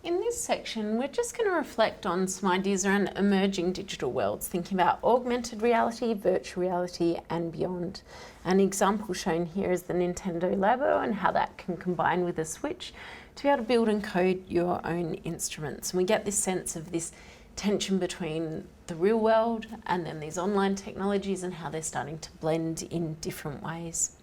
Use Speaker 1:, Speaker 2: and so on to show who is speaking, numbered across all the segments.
Speaker 1: In this section, we're just going to reflect on some ideas around emerging digital worlds, thinking about augmented reality, virtual reality, and beyond. An example shown here is the Nintendo Labo and how that can combine with a Switch to be able to build and code your own instruments. And we get this sense of this tension between the real world and then these online technologies and how they're starting to blend in different ways.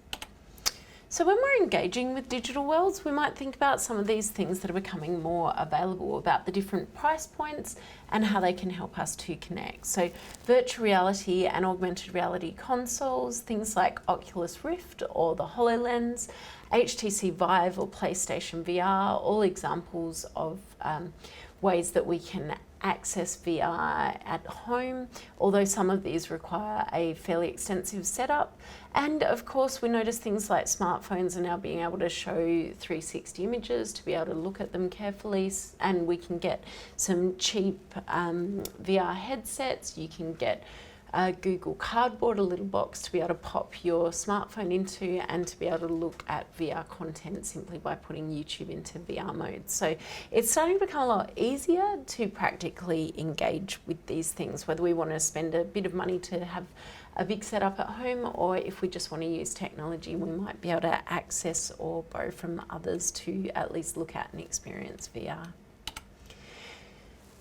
Speaker 1: So when we're engaging with digital worlds, we might think about some of these things that are becoming more available, about the different price points and how they can help us to connect. So virtual reality and augmented reality consoles, things like Oculus Rift or the HoloLens, HTC Vive or PlayStation VR, all examples of ways that we can access VR at home, although some of these require a fairly extensive setup. And of course, we notice things like smartphones are now being able to show 360 images to be able to look at them carefully, and we can get some cheap VR headsets. You can get Google Cardboard, a little box to be able to pop your smartphone into and to be able to look at VR content simply by putting YouTube into VR mode. So it's starting to become a lot easier to practically engage with these things, whether we want to spend a bit of money to have a big setup at home, or if we just want to use technology, we might be able to access or borrow from others to at least look at and experience VR.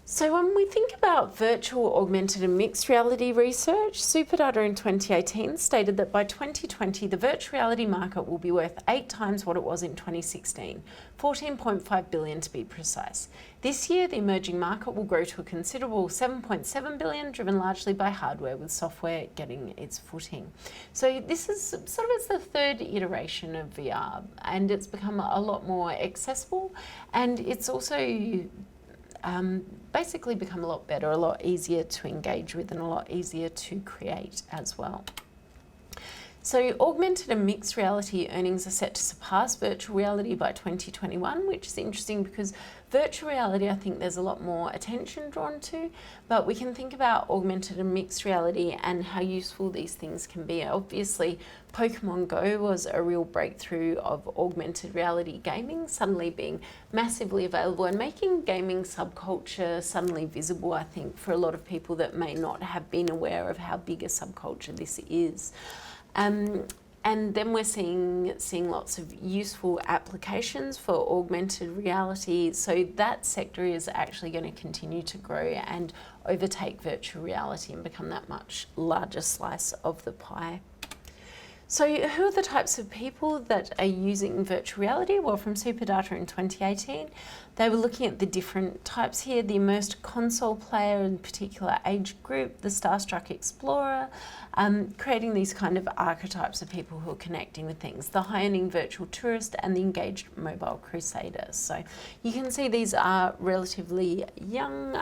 Speaker 1: So when we think about virtual, augmented and mixed reality research, Superdata in 2018 stated that by 2020, the virtual reality market will be worth 8 times what it was in 2016, 14.5 billion to be precise. This year, the emerging market will grow to a considerable 7.7 billion, driven largely by hardware, with software getting its footing. So this is sort of it's the third iteration of VR, and it's become a lot more accessible, and it's also basically become a lot better, a lot easier to engage with and a lot easier to create as well. So augmented and mixed reality earnings are set to surpass virtual reality by 2021, which is interesting because virtual reality, I think there's a lot more attention drawn to, but we can think about augmented and mixed reality and how useful these things can be. Obviously, Pokemon Go was a real breakthrough of augmented reality gaming, suddenly being massively available and making gaming subculture suddenly visible, I think, for a lot of people that may not have been aware of how big a subculture this is. And then we're seeing lots of useful applications for augmented reality. So that sector is actually going to continue to grow and overtake virtual reality and become that much larger slice of the pie. So who are the types of people that are using virtual reality? Well, from Superdata in 2018, they were looking at the different types here, the immersed console player in particular age group, the starstruck explorer, creating these kind of archetypes of people who are connecting with things, the high-earning virtual tourist and the engaged mobile crusader. So you can see these are relatively young,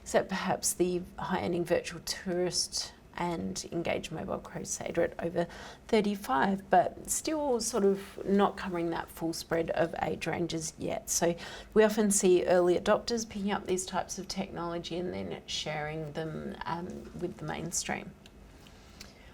Speaker 1: except perhaps the high-earning virtual tourist and engaged mobile crusader at over 35, but still sort of not covering that full spread of age ranges yet. So we often see early adopters picking up these types of technology and then sharing them with the mainstream.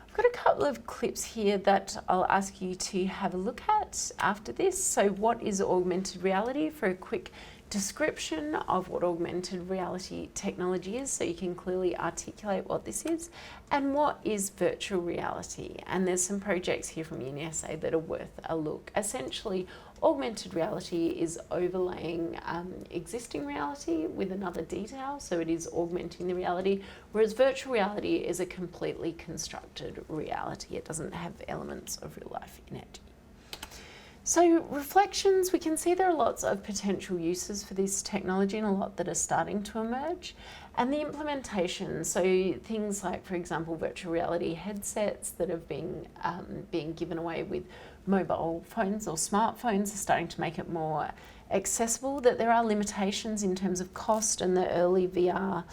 Speaker 1: I've got a couple of clips here that I'll ask you to have a look at after this. So what is augmented reality? For a quick description of what augmented reality technology is, so you can clearly articulate what this is, and what is virtual reality. And there's some projects here from UniSA that are worth a look. Essentially, augmented reality is overlaying existing reality with another detail, so it is augmenting the reality, whereas virtual reality is a completely constructed reality. It doesn't have elements of real life in it. So reflections, we can see there are lots of potential uses for this technology and a lot that are starting to emerge. And the implementation, so things like, for example, virtual reality headsets that have been being given away with mobile phones or smartphones are starting to make it more accessible, that there are limitations in terms of cost, and the early VR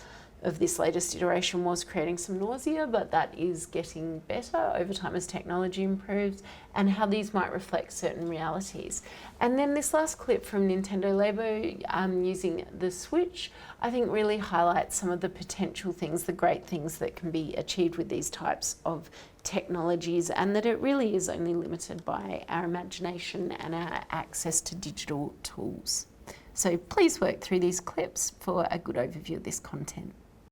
Speaker 1: of this latest iteration was creating some nausea, but that is getting better over time as technology improves, and how these might reflect certain realities. And then this last clip from Nintendo Labo using the Switch, I think really highlights some of the potential things, the great things that can be achieved with these types of technologies, and that it really is only limited by our imagination and our access to digital tools. So please work through these clips for a good overview of this content.